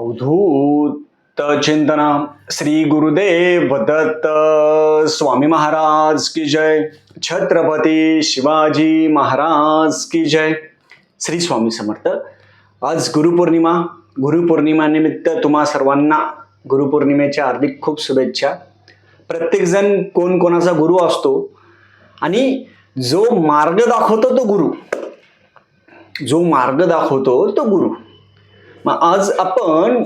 अवधूत चिंतना श्री गुरुदेव दत्त स्वामी महाराज की जय. छत्रपती शिवाजी महाराज की जय. श्री स्वामी समर्थ. आज गुरुपौर्णिमा. गुरुपौर्णिमा निमित्त तुम्हा सर्वांना गुरुपौर्णिमेच्या हार्दिक खूप शुभेच्छा. प्रत्येकजण कोण कोणाचा गुरु असतो आणि जो मार्ग दाखवतो तो गुरु. जो मार्ग दाखवतो तो गुरु. मग आज आपण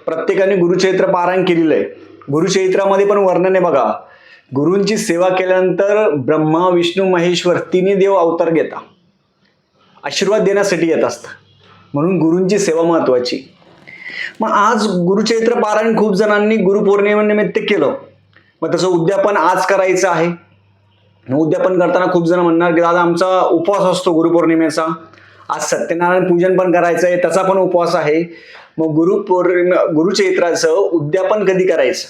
प्रत्येकाने गुरुचरित्र पारायण केलेलं आहे. गुरुचरित्रामध्ये पण वर्णन आहे बघा. गुरूंची सेवा केल्यानंतर ब्रह्मा विष्णू महेश्वर तिन्ही देव अवतार घेता, आशीर्वाद देण्यासाठी येत असतात. म्हणून गुरूंची सेवा महत्वाची. मग आज गुरुचरित्र पारायण खूप जणांनी गुरुपौर्णिमेनिमित्त केलं. मग तसं उद्यापन आज करायचं आहे. उद्यापन करताना खूप जण म्हणणार की दादा आमचा उपवास असतो गुरुपौर्णिमेचा, आज सत्यनारायण पूजन पण करायचं आहे, त्याचा पण उपवास आहे. मग गुरुचरित्राचं उद्यापन कधी करायचं,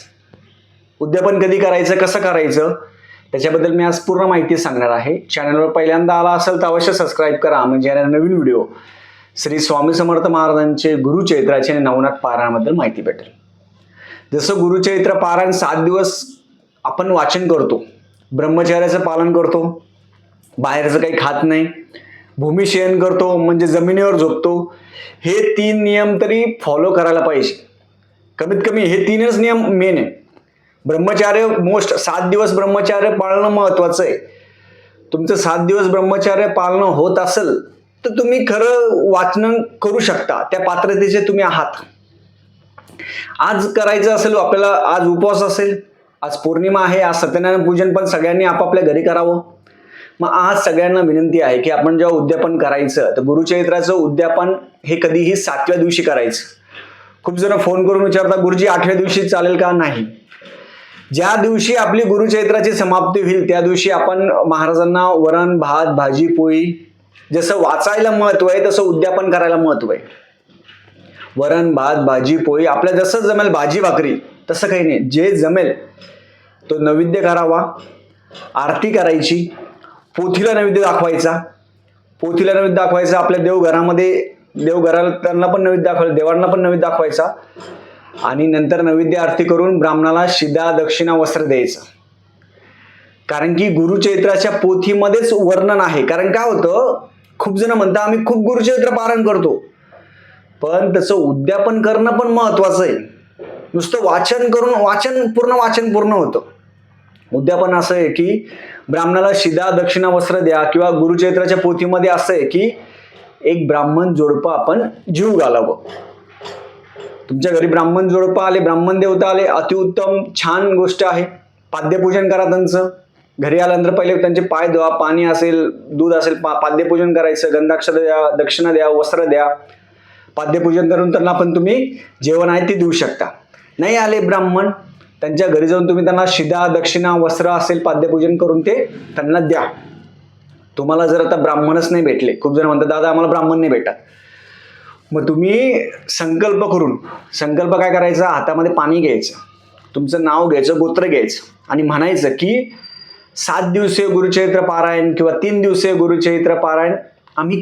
उद्यापन कधी करायचं, कसं करायचं, त्याच्याबद्दल मी आज पूर्ण माहिती सांगणार आहे. चॅनलवर पहिल्यांदा आला असेल तर अवश्य सबस्क्राईब करा, म्हणजे येणारे नवीन व्हिडिओ श्री स्वामी समर्थ महाराजांचे गुरुचरित्राचे आणि नवनाथ पारायणाबद्दल माहिती भेटेल. जसं गुरुचरित्र पारायण 7 दिवस आपण वाचन करतो, ब्रह्मचर्याचं पालन करतो, बाहेरचं काही खात नाही, भूमिशयन करतो म्हणजे जमिनीवर झोपतो, हे 3 नियम तरी फॉलो करायला पाहिजे. कमीत कमी हे 3च नियम मेन आहे. ब्रह्मचर्य मोस्ट 7 दिवस ब्रह्मचर्य पाळणं महत्वाचं आहे. तुमचं 7 दिवस ब्रह्मचर्य पाळणं होत असेल तर तुम्ही खरं वाचन करू शकता, त्या पात्रतेचे तुम्ही आहात. आज करायचं असेल आपल्याला, आज उपवास असेल, आज पौर्णिमा आहे, आज सत्यनारायण पूजन पण सगळ्यांनी आपापल्या घरी करावं. मग आज सगळ्यांना विनंती आहे की आपण जेव्हा उद्यापन करायचं तर गुरुचरित्राचं उद्यापन हे कधीही 7व्या दिवशी करायचं. खूप जण फोन करून विचारतात गुरुजी 8व्या दिवशी चालेल का? नाही. ज्या दिवशी आपली गुरुचरित्राची समाप्ती होईल त्या दिवशी आपण महाराजांना वरण भात भाजी पोळी, जसं वाचायला महत्व आहे तसं उद्यापन करायला महत्व आहे. वरण भात भाजी पोळी आपल्या जसं जमेल, भाजी भाकरी तसं काही नाही, जे जमेल तो नैवेद्य करावा, आरती करायची, पोथीला नैवेद्य दाखवायचा. पोथीला नैवेद्य दाखवायचा, आपल्या देवघरामध्ये देवघराला त्यांना पण नैवेद्य दाखवायचा, देवांना पण नैवेद्य दाखवायचा. आणि नंतर नैवेद्य आरती करून ब्राह्मणाला शिदा दक्षिणा वस्त्र द्यायचं. कारण की गुरुचरित्राच्या पोथीमध्येच वर्णन आहे. कारण काय होतं, खूप जण म्हणतात आम्ही खूप गुरुचरित्र पारायण करतो, पण त्याचं उद्यापन करणं पण महत्वाचं आहे. नुसतं वाचन करून वाचन पूर्ण होतं. उद्यापन असं आहे की ब्राह्मणाला शिदा दक्षिणा वस्त्र द्या, किंवा गुरुचरित्राच्या पोथीमध्ये असं आहे की एक ब्राह्मण जोडपं आपण जीव घालावं. तुमच्या घरी ब्राह्मण जोडपं आले, ब्राह्मण देवता आले, अतिउत्तम छान गोष्ट आहे. पाद्यपूजन करा त्यांचं. घरी आल्यानंतर पहिले त्यांचे पाय धुवा, पाणी असेल दूध असेल, पाद्यपूजन करायचं, गंधाक्षर द्या, दक्षिणा द्या, वस्त्र द्या. पाद्यपूजन करून त्यांना पण तुम्ही जेवण आहे ते देऊ शकता. नाही आले ब्राह्मण, त्यांच्या घरी जाऊन तुम्ही त्यांना शिदा दक्षिणा वस्त्र असेल पाद्यपूजन करून ते त्यांना द्या. तुम्हाला जर आता ब्राह्मणच नाही भेटले, खूप जण म्हणतात दादा आम्हाला ब्राह्मण नाही भेटत, मग तुम्ही संकल्प करून, संकल्प काय करायचा, हातामध्ये पाणी घ्यायचं, तुमचं नाव घ्यायचं, गोत्र घ्यायचं आणि म्हणायचं की 7 दिवसीय गुरुचरित्र पारायण किंवा 3 दिवसीय गुरुचरित्र पारायण आम्ही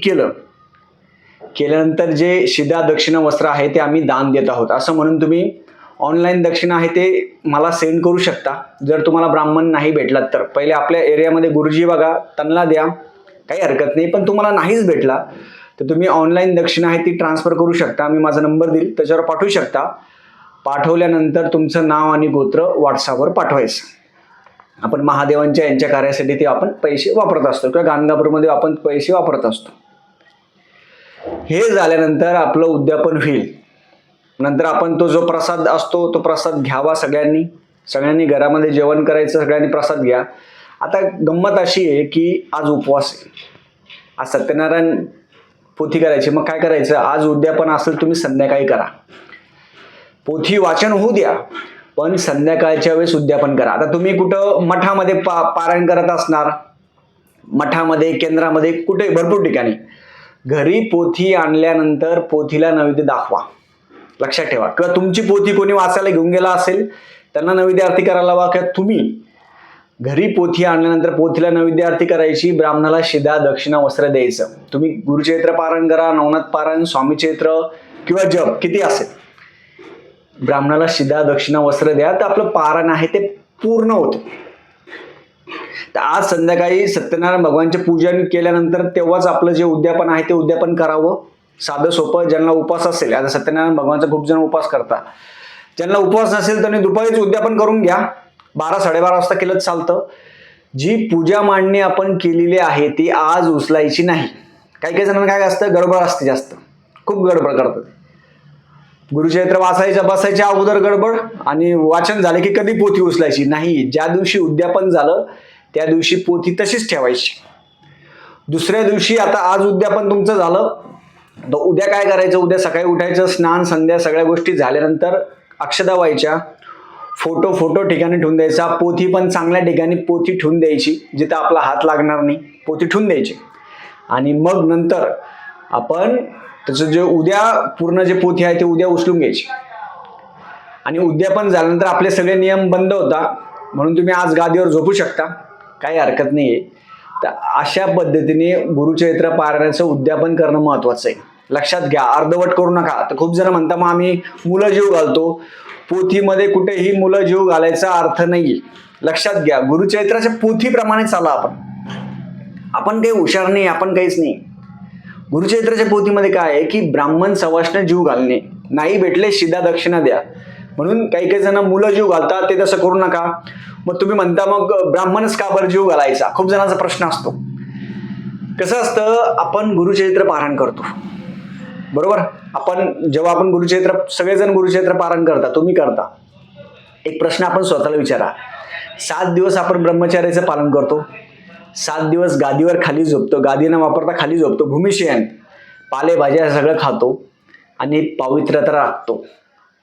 केल्यानंतर जे शिदा दक्षिणा वस्त्र आहे ते आम्ही दान देत आहोत, असं म्हणून तुम्ही ऑनलाईन दक्षिणा आहे ते मला सेंड करू शकता. जर तुम्हाला ब्राह्मण नाही भेटलात तर पहिले आपल्या एरियामध्ये गुरुजी बघा, त्यांना द्या, काही हरकत नाही. पण तुम्हाला नाहीच भेटला तर तुम्ही ऑनलाईन दक्षिणा आहे ती ट्रान्सफर करू शकता. मी माझा नंबर देईल, त्याच्यावर पाठवू शकता. पाठवल्यानंतर तुमचं नाव आणि गोत्र व्हॉट्सअपवर पाठवायचं. आपण महादेवांच्या यांच्या कार्यासाठी ते आपण पैसे वापरत असतो, किंवा गाणगापूरमध्ये आपण पैसे वापरत असतो. हे झाल्यानंतर आपलं उद्यापन होईल. नंतर आपण तो जो प्रसाद असतो तो प्रसाद घ्यावा. सगळ्यांनी घरामध्ये जेवण करायचं, सगळ्यांनी प्रसाद घ्या. आता गंमत अशी आहे की आज उपवास आहे, आज सत्यनारायण पोथी करायची. मग काय करायचं, आज उद्यापन असेल तुम्ही संध्याकाळी करा, पोथी वाचन होऊ द्या, पण संध्याकाळच्या वेळेस उद्यापन करा. आता तुम्ही कुठं मठामध्ये पारायण करत असणार, मठामध्ये, केंद्रामध्ये, कुठे भरपूर ठिकाणी. घरी पोथी आणल्यानंतर पोथीला नैवेद्य दाखवा, लक्षात ठेवा. किंवा तुमची पोथी कोणी वाचायला घेऊन गेला असेल त्यांना नैवेद्य आरती करायला लावा. किंवा तुम्ही घरी पोथी आणल्यानंतर पोथीला नैवेद्य आरती करायची, ब्राह्मणाला शिदा दक्षिणा वस्त्र द्यायचं. तुम्ही गुरुचरित्र पारायण करा, नवनाथ पारायण, स्वामीचरित्र किंवा जप किती असेल ब्राह्मणाला शिदा दक्षिणा वस्त्र द्या, तर आपलं पारायण आहे ते पूर्ण होतं. तर आज संध्याकाळी सत्यनारायण भगवानचे पूजन केल्यानंतर तेव्हाच आपलं जे उद्यापन आहे ते उद्यापन करावं. साधं सोपं. ज्यांना उपवास असेल, आता सत्यनारायण भगवानचा खूप जण उपवास करतात, ज्यांना उपवास नसेल त्यांनी दुपारीच उद्यापन करून घ्या. 12-12:30 वाजता केलं चालतं. जी पूजा मांडणी आपण केलेली आहे ती आज उचलायची नाही. काही काही जणांना काय असतं, गडबड असते, जास्त खूप गडबड करतात. गुरुचरित्र वाचायचं बसायच्या अगोदर गडबड, आणि वाचन झाले की कधी पोथी उचलायची नाही. ज्या दिवशी उद्यापन झालं त्या दिवशी पोथी तशीच ठेवायची. दुसऱ्या दिवशी, आता आज उद्यापन तुमचं झालं तर उद्या काय करायचं, उद्या सकाळी उठायचं, स्नान संध्या सगळ्या गोष्टी झाल्यानंतर अक्षदा व्हायच्या, फोटो ठिकाणी ठेवून द्यायचा, पोथी पण चांगल्या ठिकाणी पोथी ठेवून द्यायची जिथं आपला हात लागणार नाही, पोथी ठेवून द्यायची. आणि मग नंतर आपण त्याचं जे उद्या पूर्ण जे पोथी आहे ते उद्या उचलून घ्यायची. आणि उद्यापन झाल्यानंतर आपले सगळे नियम बंद होता, म्हणून तुम्ही आज गादीवर झोपू शकता, काही हरकत नाही आहे. तर अशा पद्धतीने गुरुचरित्र पारायणाचं उद्यापन करणं महत्वाचं आहे. लक्षात घ्या, अर्धवट करू नका. तर खूप जण म्हणतात मग आम्ही मुलं जीव घालतो. पोथीमध्ये कुठेही मुलं जीव घालायचा अर्थ नाहीये. लक्षात घ्या, गुरुचरित्राच्या पोथीप्रमाणे चाला. आपण काही हुशार नाही, आपण काहीच नाही. गुरुचरित्राच्या पोथीमध्ये काय आहे की ब्राह्मण सवाष्ण जीव घालणे, नाही भेटले शिदा दक्षिणा द्या. म्हणून काही काही जण मुलं जीव घालतात, ते तसं करू नका. मग तुम्ही म्हणता मग ब्राह्मणच का बरं जीव घालायचा, खूप जणांचा प्रश्न असतो. कसं असतं, आपण गुरुचरित्र पारायण करतो बरोबर. जेव्हा आपण गुरुचरित्र, सगळेजण गुरुचरित्र पारायण करता, तुम्ही करता, एक प्रश्न आपण स्वतःला विचारा. 7 दिवस आपण ब्रह्मचर्याचं पालन करतो, 7 दिवस गादीवर खाली झोपतो, गादी न वापरता खाली झोपतो, भूमिशयन, पालेभाज्या सगळं खातो आणि पावित्र्यता राखतो.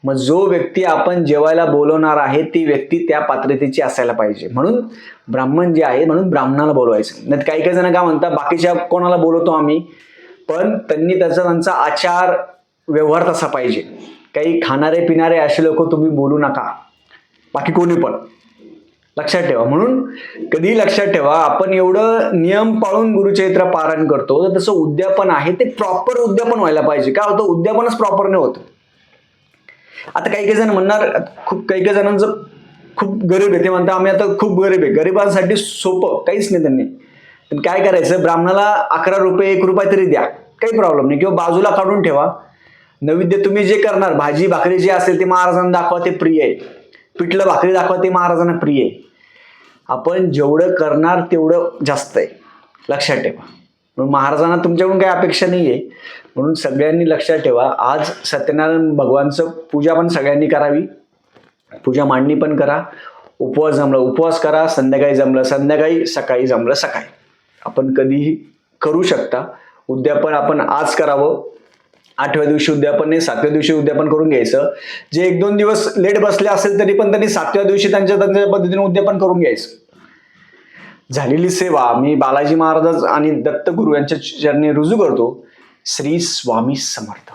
मग जो व्यक्ती आपण जेवायला बोलवणार आहे ती व्यक्ती त्या पात्रतेची असायला पाहिजे. म्हणून ब्राह्मण जे आहे, म्हणून ब्राह्मणाला बोलवायचं. नाही काही काही जण काय म्हणतात, बाकीच्या कोणाला बोलवतो आम्ही, पण त्यांचा आचार व्यवहार तसा पाहिजे. काही खाणारे पिणारे असे लोक तुम्ही बोलू नका, बाकी कोणी पण. लक्षात ठेवा. म्हणून कधी लक्षात ठेवा, आपण एवढं नियम पाळून गुरुचरित्र पारायण करतो, तर तसं उद्यापन आहे ते प्रॉपर उद्यापन व्हायला पाहिजे. काय होतं, उद्यापनच प्रॉपर नाही होतं. आता काही काही जण म्हणणार, काही काही जणांचं खूप गरीब आहे, ते म्हणतात आम्ही आता खूप गरीब आहे. गरिबांसाठी सोपं काहीच नाही. त्यांनी पण काय करायचं, ब्राह्मणाला 11 रुपये 1 रुपया तरी द्या, काही प्रॉब्लेम नाही, किंवा बाजूला काढून ठेवा. नैवेद्य तुम्ही जे करणार, भाजी भाकरी जे असेल ते महाराजांना दाखवा, ते प्रिय आहे. पिठलं भाकरी दाखवा, ते महाराजांना प्रिय आहे. आपण जेवढं करणार तेवढं जास्त आहे, लक्षात ठेवा. म्हणून महाराजांना तुमच्याकडून काही अपेक्षा नाही आहे. म्हणून सगळ्यांनी लक्षात ठेवा, आज सत्यनारायण भगवानचं पूजा पण सगळ्यांनी करावी, पूजा मांडणी पण करा. उपवास जमलं उपवास करा, संध्याकाळी जमलं संध्याकाळी, सकाळी जमलं सकाळी. आपण कधीही करू शकता. उद्यापन आपण आज करावं, 8व्या दिवशी उद्यापन नाही, 7व्या दिवशी उद्यापन करून घ्यायचं. जे 1-2 दिवस लेट बसले असेल तरी पण त्यांनी 7व्या दिवशी त्यांच्या पद्धतीने उद्यापन करून घ्यायचं. झालेली सेवा मी बालाजी महाराज आणि दत्तगुरु यांच्या चरणी रुजू करतो. श्री स्वामी समर्थ.